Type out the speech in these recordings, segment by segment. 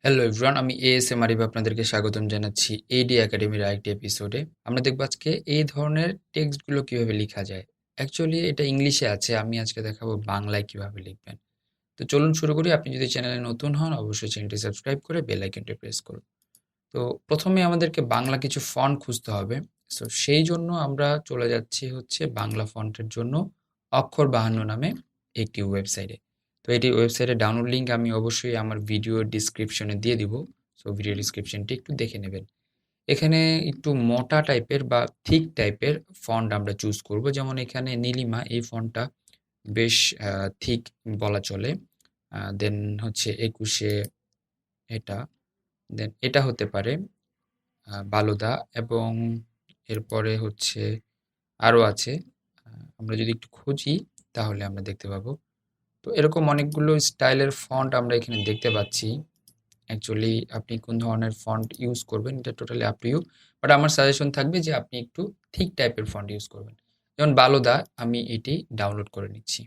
Hello everyone, আমি ASM Arif আপনাদেরকে স্বাগতম জানাচ্ছি এডি একাডেমির আরেকটি এপিসোডে। আমরা দেখব আজকে এই ধরনের টেক্সটগুলো কিভাবে লেখা যায়। অ্যাকচুয়ালি এটা ইংলিশে আছে, আমি আজকে দেখাবো বাংলায় কিভাবে লিখবেন। তো চলুন শুরু করি। আপনি যদি চ্যানেলে নতুন হন অবশ্যই চ্যানেলটি সাবস্ক্রাইব করে বেল আইকনটি প্রেস করুন। তো প্রথমে আমাদেরকে বাংলা কিছু ফন্ট খুঁজতে হবে। সো সেই জন্য আমরা চলে যাচ্ছি হচ্ছে বাংলা ফন্টের জন্য অক্ষর 52 নামে একটি ওয়েবসাইটে। তো এটি ওয়েবসাইটের ডাউনলোড লিঙ্ক আমি অবশ্যই আমার ভিডিও ডিসক্রিপশনে দিয়ে দিব। সো ভিডিও ডিসক্রিপশনটি একটু দেখে নেবেন। এখানে একটু মোটা টাইপের বা থিক টাইপের ফন্ট আমরা চুজ করব। যেমন এখানে নীলিমা, এই ফন্টটা বেশ থিক বলা চলে। দেন হচ্ছে 21-এ এটা, দেন এটা হতে পারে বালুদা, এবং এরপরে হচ্ছে আরও আছে। আমরা যদি একটু খুঁজি তাহলে আমরা দেখতে পাবো। তো এরকম অনেকগুলো স্টাইলের ফন্ট আমরা এখানে দেখতে পাচ্ছি। অ্যাকচুয়ালি আপনি কোন ধরনের ফন্ট ইউজ করবেন এটা totally up to you, but আমার সাজেশন থাকবে যে আপনি একটু ঠিক টাইপের ফন্ট ইউজ করবেন। যেমন বালুদা, আমি এটি ডাউনলোড করে নিচ্ছি।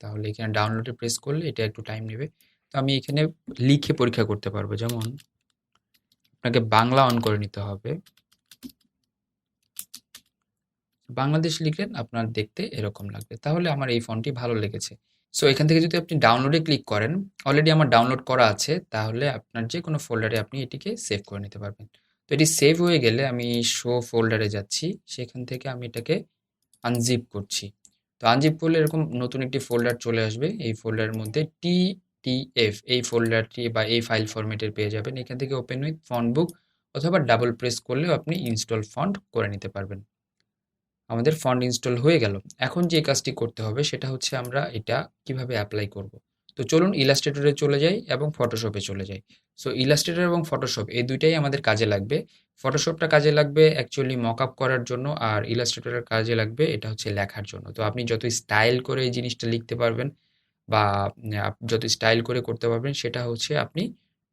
তাহলে এখানে ডাউনলোডে প্রেস করলে এটা একটু টাইম নেবে। তো আমি এখানে লিখে পরীক্ষা করতে পারবো। যেমন আপনাকে বাংলা অন করে নিতে হবে। বাংলাদেশ লিখলেন, আপনার দেখতে এরকম লাগবে। তাহলে আমার এই ফন্টটি ভালো লেগেছে। সো এখান থেকে যদি আপনি ডাউনলোডে ক্লিক করেন, অলরেডি আমার ডাউনলোড করা আছে, তাহলে আপনার যে কোনো ফোল্ডারে আপনি এটিকে সেভ করে নিতে পারবেন। তো এটি সেভ হয়ে গেলে আমি শো ফোল্ডারে যাচ্ছি, সেখান থেকে আমি এটাকে আনজিপ করছি। তো আনজিপ করলে এরকম নতুন একটি ফোল্ডার চলে আসবে। এই ফোল্ডারের মধ্যে টিটিএফ এই ফোল্ডারটি বা এই ফাইল ফরম্যাটের পেয়ে যাবেন। এখান থেকে ওপেন উইথ ফন্ট বুক অথবা ডাবল প্রেস করলেও আপনি ইনস্টল ফন্ট করে নিতে পারবেন। আমাদের ফন্ট ইনস্টল হয়ে গেল। এখন যে কাজটি করতে হবে সেটা হচ্ছে আমরা এটা কিভাবে অ্যাপ্লাই করব। তো চলুন ইলাস্ট্রেটরে চলে যাই এবং ফটোশপে চলে যাই। সো ইলাস্ট্রেটর এবং ফটোশপ এই দুইটাই আমাদের কাজে লাগবে। ফটোশপটা কাজে লাগবে অ্যাকচুয়ালি মকআপ করার জন্য, আর ইলাস্ট্রেটরের কাজে লাগবে এটা হচ্ছে লেখার জন্য। তো আপনি যত স্টাইল করে এই জিনিসটা লিখতে পারবেন বা যত স্টাইল করে করতে পারবেন, সেটা হচ্ছে আপনি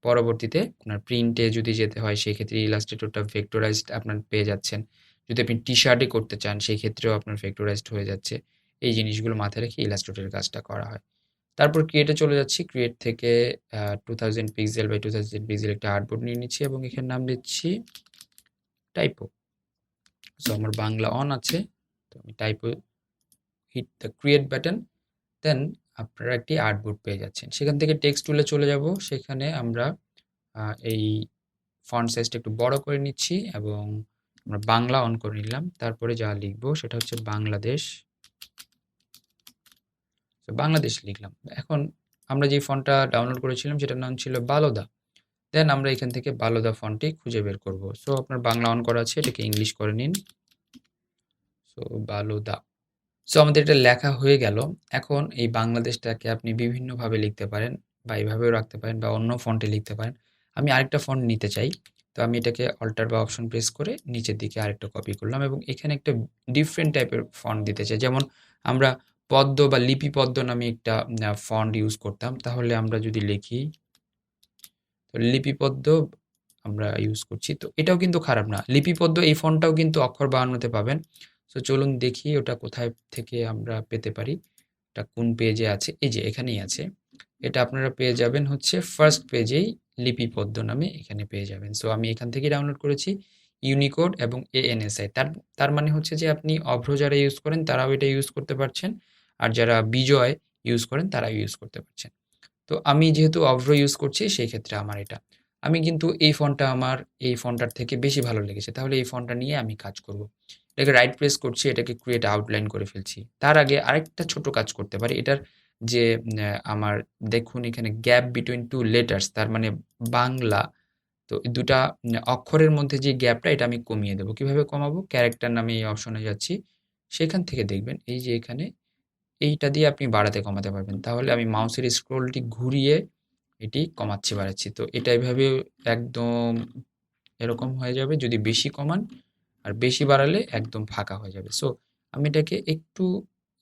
পরবর্তীতে আপনার প্রিন্টে যদি যেতে হয় সেক্ষেত্রে ইলাস্ট্রেটরটা ভেক্টরাইজড আপনার পেয়ে যাচ্ছেন। যদি আপনি টি-শার্টে করতে চান সেই ক্ষেত্রেও আপনার ভেক্টরাইজড হয়ে যাচ্ছে। এই জিনিসগুলো মাথায় রেখে ইলাস্ট্রেটরের কাজটা করা হয়। তারপর ক্রিয়েটে চলে যাচ্ছি। ক্রিয়েট থেকে 2000 পিক্সেল বাই 2000 পিক্সেল একটা আর্টবোর্ড নিয়ে নিচ্ছি এবং এখানে নাম দিচ্ছি টাইপো। সো আমার বাংলা অন আছে, তো আমি টাইপো hit the create button, then আপনারা একটি আর্টবোর্ড পেয়ে যাচ্ছেন। সেখান থেকে টেক্সট টুলে চলে যাব। সেখানে আমরা এই ফন্ট সাইজটা একটু বড় করে নিচ্ছি এবং আমরা বাংলা অন করে নিলাম। তারপরে যা লিখব সেটা হচ্ছে বাংলাদেশ। তো বাংলাদেশ লিখলাম। এখন আমরা যে ফন্টটা ডাউনলোড করেছিলাম সেটার নাম ছিল বালোদা। দেন আমরা এখান থেকে বালোদা ফন্টটি খুঁজে বের করব। সো আপনার বাংলা অন করা আছে, এটাকে ইংলিশ করে নিন। সো বালোদা। সো আমাদের এটা লেখা হয়ে গেল। এখন এই বাংলাদেশটাকে আপনি বিভিন্নভাবে লিখতে পারেন বা এইভাবেও রাখতে পারেন বা অন্য ফন্টে লিখতে পারেন। আমি আরেকটা ফন্ট নিতে চাই। তো আমি এটাকে অল্টার বা অপশন প্রেস করে নিচের দিকে আরেকটা কপি করলাম এবং এখানে একটা ডিফারেন্ট টাইপের ফন্ট দিতে চাই। যেমন আমরা পদ্ম বা লিপিপদ্ম নামে একটা ফন্ট ইউজ করতাম। তাহলে আমরা যদি লিখি, তো লিপিপদ্ম আমরা ইউজ করছি। তো এটাও কিন্তু খারাপ না। লিপিপদ্ম এই ফন্টটাও কিন্তু অক্ষর 52 পাবেন। সো চলুন দেখি ওটা কোথায় থেকে আমরা পেতে পারি। এটা কোন পেজে আছে? এই যে এখানেই আছে। এটা আপনারা পেয়ে যাবেন হচ্ছে ফার্স্ট পেজেই লিপিপদ্ম নামে এখানে পেয়ে যাবেন। সো আমি এখান থেকেই ডাউনলোড করেছি। ইউনিকোড এবং ANSI, তার মানে হচ্ছে যে আপনি অভ্র যারা ইউজ করেন তারাও এটা ইউজ করতে পারছেন, আর যারা বিজয় ইউজ করেন তারাও ইউজ করতে পারছেন। তো আমি যেহেতু অভ্র ইউজ করছি সেই ক্ষেত্রে আমার এটা, আমি কিন্তু এই ফন্টটা আমার এই ফন্টটার থেকে বেশি ভালো লেগেছে। তাহলে এই ফন্টটা নিয়ে আমি কাজ করব। এটাকে রাইট প্রেস করছি, এটাকে ক্রিয়েট আউটলাইন করে ফেলছি। তার আগে আরেকটা ছোট কাজ করতে পারি। এটার যে আমার দেখুন এখানে গ্যাপ বিটুইন টু লেটার্স, তার মানে বাংলা, তো এই দুটা অক্ষরের মধ্যে যে গ্যাপটা এটা আমি কমিয়ে দেবো। কিভাবে কমাবো? ক্যারেক্টার নামে এই অপশনে যাচ্ছি। সেখান থেকে দেখবেন এই যে এখানে এইটা দিয়ে আপনি বাড়াতে কমাতে পারবেন। তাহলে আমি মাউসের স্ক্রোলটি ঘুরিয়ে এটি কমাচ্ছি বাড়াচ্ছি। তো এটা এভাবে একদম এরকম হয়ে যাবে যদি বেশি কমান, আর বেশি বাড়ালে একদম ফাঁকা হয়ে যাবে। সো আমি এটাকে একটু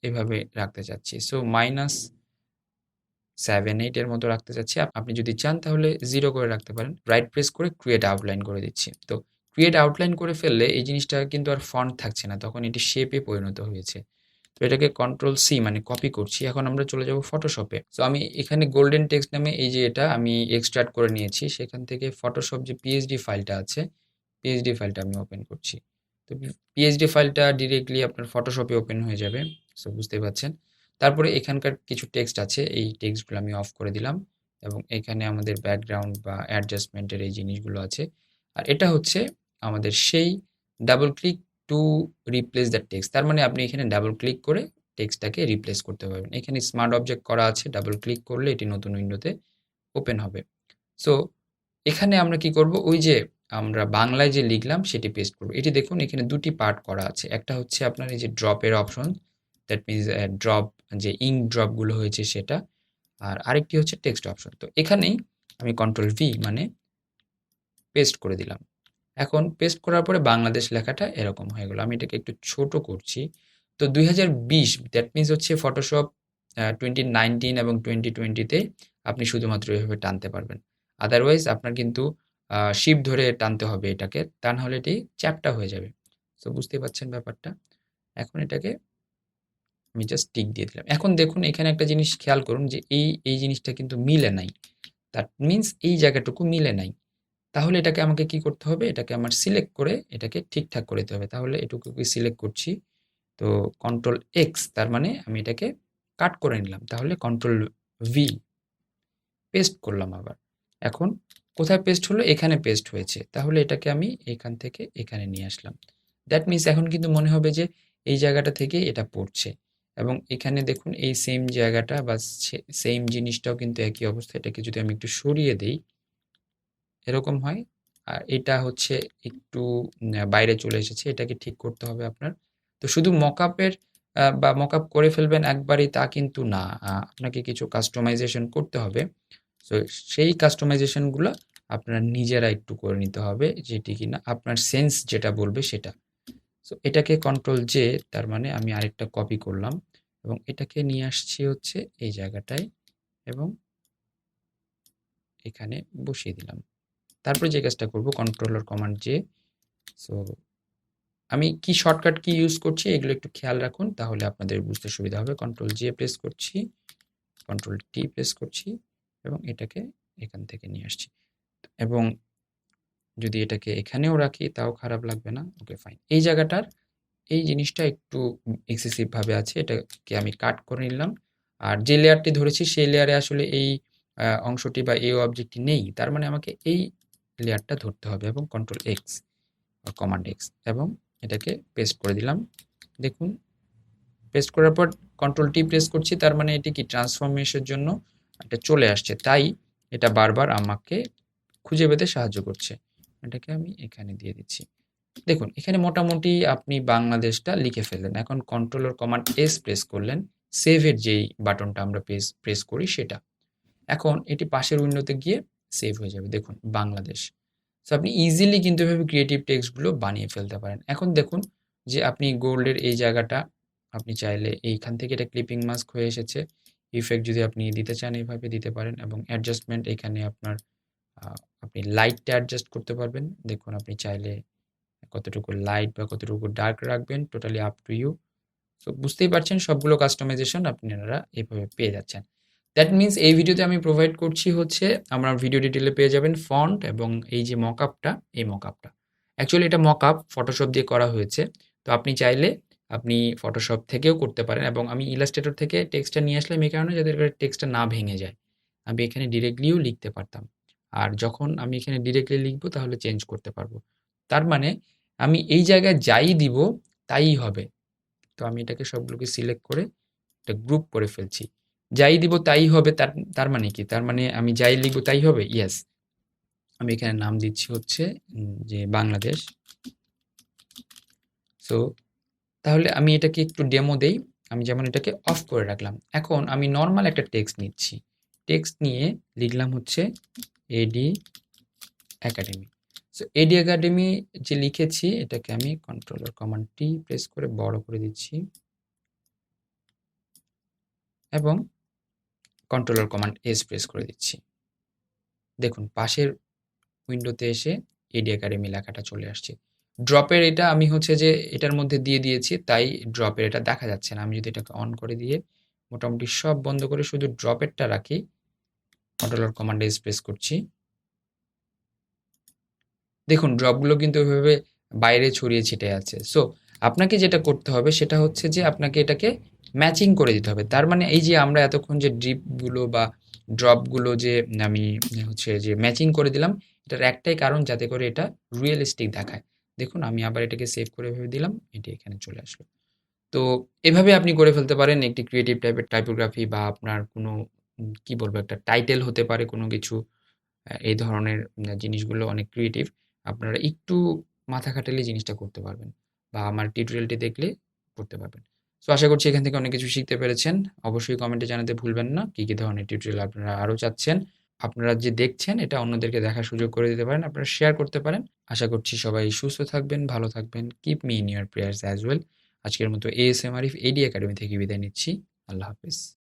এভাবে রাখতে চাচ্ছি। সো -7-8 এর মতো রাখতে চাচ্ছি। আপনি যদি চান তাহলে 0 করে রাখতে পারেন। রাইট প্রেস করে ক্রিয়েট আউটলাইন করে দিচ্ছি। তো ক্রিয়েট আউটলাইন করে ফেললে এই জিনিসটা কিন্তু আর ফন্ট থাকছে না, তখন এটি শেপে পরিণত হয়েছে। তো এটাকে কন্ট্রোল সি মানে কপি করছি। এখন আমরা চলে যাব ফটোশপে। সো আমি এখানে গোল্ডেন টেক্সট নামে এই যে এটা আমি এক্সট্রাক্ট করে নিয়েছি, সেখান থেকে ফটোশপ যে পিএইচডি ফাইলটা আছে, পিএইচডি ফাইলটা আমি ওপেন করছি। তো পিএইচডি ফাইলটা ডিরেক্টলি আপনার ফটোশপে ওপেন হয়ে যাবে। সো বুঝতেই পারছেন। তারপরে এখানকার কিছু টেক্সট আছে, এই টেক্সটগুলো আমি অফ করে দিলাম এবং এখানে আমাদের ব্যাকগ্রাউন্ড বা অ্যাডজাস্টমেন্টের এই জিনিসগুলো আছে। আর এটা হচ্ছে আমাদের সেই double click to replace the text. তার মানে আপনি এখানে ডাবল ক্লিক করে টেক্সটটাকে রিপ্লেস করতে পারবেন। এখানে স্মার্ট অবজেক্ট করা আছে, ডাবল ক্লিক করলে এটি নতুন উইন্ডোতে ওপেন হবে। সো এখানে আমরা কি করব, ওই যে আমরা বাংলায় যে লিখলাম সেটি পেস্ট করব। এটি দেখুন এখানে দুটি পার্ট করা আছে, একটা হচ্ছে আপনার এই যে ড্রপের অপশন, দ্যাট মিনস ড্রপ যে ইঙ্ক ড্রপগুলো হয়েছে সেটা, আর আরেকটি হচ্ছে টেক্সট অপশন। তো এখানেই আমি কন্ট্রোল ভি মানে পেস্ট করে দিলাম। এখন পেস্ট করার পরে বাংলাদেশ লেখাটা এরকম হয়ে গেল। আমি এটাকে একটু ছোট করছি। তো 2020 দ্যাট মিনস হচ্ছে ফটোশপ 2019 এবং 2020-তে আপনি শুধুমাত্র এভাবে টানতে পারবেন। আদারওয়াইজ আপনার কিন্তু শিফট ধরে টানতে হবে এটাকে, তা নাহলে এটি চ্যাপ্টা হয়ে যাবে। সো বুঝতেই পারছেন ব্যাপারটা। এখন এটাকে আমি জাস্ট টিক দিয়ে দিলাম। এখন দেখুন এখানে একটা জিনিস খেয়াল করুন যে এই জিনিসটা কিন্তু মিলে নাই। দ্যাট মিনস এই জায়গাটুকু মিলে নাই। তাহলে এটাকে আমাকে কি করতে হবে, এটাকে আমার সিলেক্ট করে এটাকে ঠিকঠাক করে দিতে হবে। তাহলে এটুকুকে সিলেক্ট করছি, তো কন্ট্রোল এক্স, তার মানে আমি এটাকে কাট করে নিলাম। তাহলে কন্ট্রোল ভি পেস্ট করলাম আবার। এখন কোথায় পেস্ট হলো, এখানে পেস্ট হয়েছে। তাহলে এটাকে আমি এখান থেকে এখানে নিয়ে আসলাম। দ্যাট মিনস এখন কিন্তু মনে হবে যে এই জায়গাটা থেকে এটা পড়ছে, এবং এখানে দেখুন এই সেম জায়গাটা বা সেম জিনিসটাও কিন্তু একই অবস্থা। এটাকে যদি আমি একটু সরিয়ে দিই এরকম হয়। আর এটা হচ্ছে একটু বাইরে চলে এসেছে, এটাকে ঠিক করতে হবে আপনার। তো শুধু মকআপের বা মকআপ করে ফেলবেন একবারেই তা কিন্তু না, আপনাকে কিছু কাস্টমাইজেশন করতে হবে। সো সেই কাস্টমাইজেশনগুলো আপনার নিজেরা একটু করে নিতে হবে, যেটি কিনা আপনার সেন্স যেটা বলবে সেটা। সো এটাকে কন্ট্রোল জে, তার মানে আমি আরেকটা কপি করলাম এবং এটাকে নিয়ে আসছি হচ্ছে এই জায়গাটায় এবং এখানে বসিয়ে দিলাম। তারপরে যে কাজটা করব, কন্ট্রোলার কমান্ড জে। সো আমি কি শর্টকাট কি ইউজ করছি এগুলো একটু খেয়াল রাখুন, তাহলে আপনাদের বুঝতে সুবিধা হবে। কন্ট্রোল জে প্রেস করছি, কন্ট্রোল টি প্রেস করছি এবং এটাকে এখান থেকে নিয়ে আসছি। এবং যদি এটাকে এখানেও রাখি তাও খারাপ লাগবে না। Okay fine. এই জায়গাটার এই জিনিসটা একটু এক্সেসিভ ভাবে আছে, এটাকে আমি কাট করে নিলাম। আর যে লেয়ারটি ধরেছি সেই লেয়ারে আসলে এই অংশটি বা এই অবজেক্টটি নেই, তার মানে আমাকে এই লেয়ারটা ধরতে হবে এবং কন্ট্রোল এক্স বা কমান্ড এক্স এবং এটাকে পেস্ট করে দিলাম। দেখুন পেস্ট করার পর কন্ট্রোল টি প্রেস করছি, তার মানে এটি কি ট্রান্সফরমেশনের জন্য এটা চলে আসছে, তাই এটা বারবার আমাকে খুঁজে পেতে সাহায্য করছে। এটাকে আমি এখানে দিয়ে দিচ্ছি। দেখুন এখানে মোটামুটি আপনি বাংলাদেশটা লিখে ফেললেন। এখন কন্ট্রোল আর কমান্ড এস প্রেস করলেন, সেভের যেই বাটনটা আমরা প্রেস করি সেটা। এখন এটি পাশের উইন্ডোতে গিয়ে সেভ হয়ে যাবে, দেখুন বাংলাদেশ। সো আপনি ইজিলি কিন্তু এভাবে ক্রিয়েটিভ টেক্সটগুলো বানিয়ে ফেলতে পারেন। এখন দেখুন যে আপনি গোল্ডের এই জায়গাটা আপনি চাইলে এইখান থেকে এটা ক্লিপিং মাস্ক হয়ে এসেছে। ইফেক্ট যদি আপনি দিতে চান এইভাবে দিতে পারেন এবং অ্যাডজাস্টমেন্ট এখানে আপনার আপনি লাইটটা অ্যাডজাস্ট করতে পারবেন। দেখুন আপনি চাইলে কতটুকু লাইট বা কতটুকু ডার্ক রাখবেন, totally up to you. So বুঝতেই পারছেন সবগুলো কাস্টমাইজেশন আপনারা এভাবে পেয়ে যাচ্ছেন। দ্যাট মিনস এই ভিডিওতে আমি প্রোভাইড করছি হচ্ছে আমরা ভিডিও ডিটেলে পেয়ে যাবেন ফন্ট এবং এই যে মকআপটা, এই মকআপটা অ্যাকচুয়ালি এটা মকআপ ফটোশপ দিয়ে করা হয়েছে। তো আপনি চাইলে আপনি ফটোশপ থেকেও করতে পারেন এবং আমি ইলাস্ট্রেটর থেকে টেক্সটটা নিয়ে আসলাম এই কারণে যাতে করে টেক্সটটা না ভেঙে যায়। আমি এখানে ডিরেক্টলিও লিখতে পারতাম, আর যখন আমি এখানে ডিরেক্টলি লিখবো তাহলে চেঞ্জ করতে পারবো। তার মানে আমি এই জায়গায় যাই দিব তাই হবে। তো আমি এটাকে সবগুলোকে সিলেক্ট করে একটা গ্রুপ করে ফেলছি। যাই দিব তাই হবে, তার মানে কি? তার মানে আমি যাই লিখব তাই হবে? ইয়েস। আমি এখানে নাম দিচ্ছি হচ্ছে যে বাংলাদেশ। সো তাহলে আমি এটাকে একটু ডেমো দেই। আমি যেমন এটাকে অফ করে রাখলাম। এখন আমি নরমাল একটা টেক্সট নিচ্ছি। টেক্সট নিয়ে লিখলাম হচ্ছে এডি একাডেমি। সো এডি একাডেমি যে লিখেছি এটাকে আমি কন্ট্রোলার কমান্ড টি প্রেস করে বড় করে দিচ্ছি এবং কন্ট্রোলার কমান্ড এস প্রেস করে দিচ্ছি। দেখুন পাশের উইন্ডোতে এসে এডি একাডেমি লেখাটা চলে আসছে। ড্রপের এটা আমি হচ্ছে যে এটার মধ্যে দিয়ে দিয়েছি, তাই ড্রপের এটা দেখা যাচ্ছে না। আমি যদি এটাকে অন করে দিয়ে মোটামুটি সব বন্ধ করে শুধু ড্রপেরটা রাখি, কন্ট্রোল কমান্ডে প্রেস করছি, দেখুন ড্রপগুলো কিন্তু ওইভাবে বাইরে ছড়িয়ে ছিটে আছে। সো আপনাকে যেটা করতে হবে সেটা হচ্ছে যে আপনাকে এটাকে ম্যাচিং করে দিতে হবে। তার মানে এই যে আমরা এতক্ষণ যে ড্রিপগুলো বা ড্রপগুলো যে আমি হচ্ছে যে ম্যাচিং করে দিলাম, এটার একটাই কারণ যাতে করে এটা রিয়েলিস্টিক দেখায়। দেখুন আমি আবার এটাকে সেভ করে ভেবে দিলাম, এটি এখানে চলে আসলো। তো এভাবে আপনি করে ফেলতে পারেন একটি ক্রিয়েটিভ টাইপের টাইপোগ্রাফি, বা আপনার কোনো কি বলবো একটা টাইটেল হতে পারে কোনো কিছু। এই ধরনের জিনিসগুলো অনেক ক্রিয়েটিভ। আপনারা একটু মাথা খাটালেই জিনিসটা করতে পারবেন, বা আমার টিউটোরিয়ালটি দেখলে করতে পারবেন। সো আশা করছি এখান থেকে অনেক কিছু শিখতে পেরেছেন। অবশ্যই কমেন্টে জানাতে ভুলবেন না কী ধরনের টিউটোরিয়াল আপনারা আরও চাচ্ছেন। আপনারা যে দেখছেন এটা অন্যদেরকে দেখার সুযোগ করে দিতে পারেন, আপনারা শেয়ার করতে পারেন। আশা করছি সবাই সুস্থ থাকবেন, ভালো থাকবেন। Keep me in your prayers as well. আজকের মতো এএসএম আরিফ এডি একাডেমি থেকে বিদায় নিচ্ছি। আল্লাহ হাফেজ।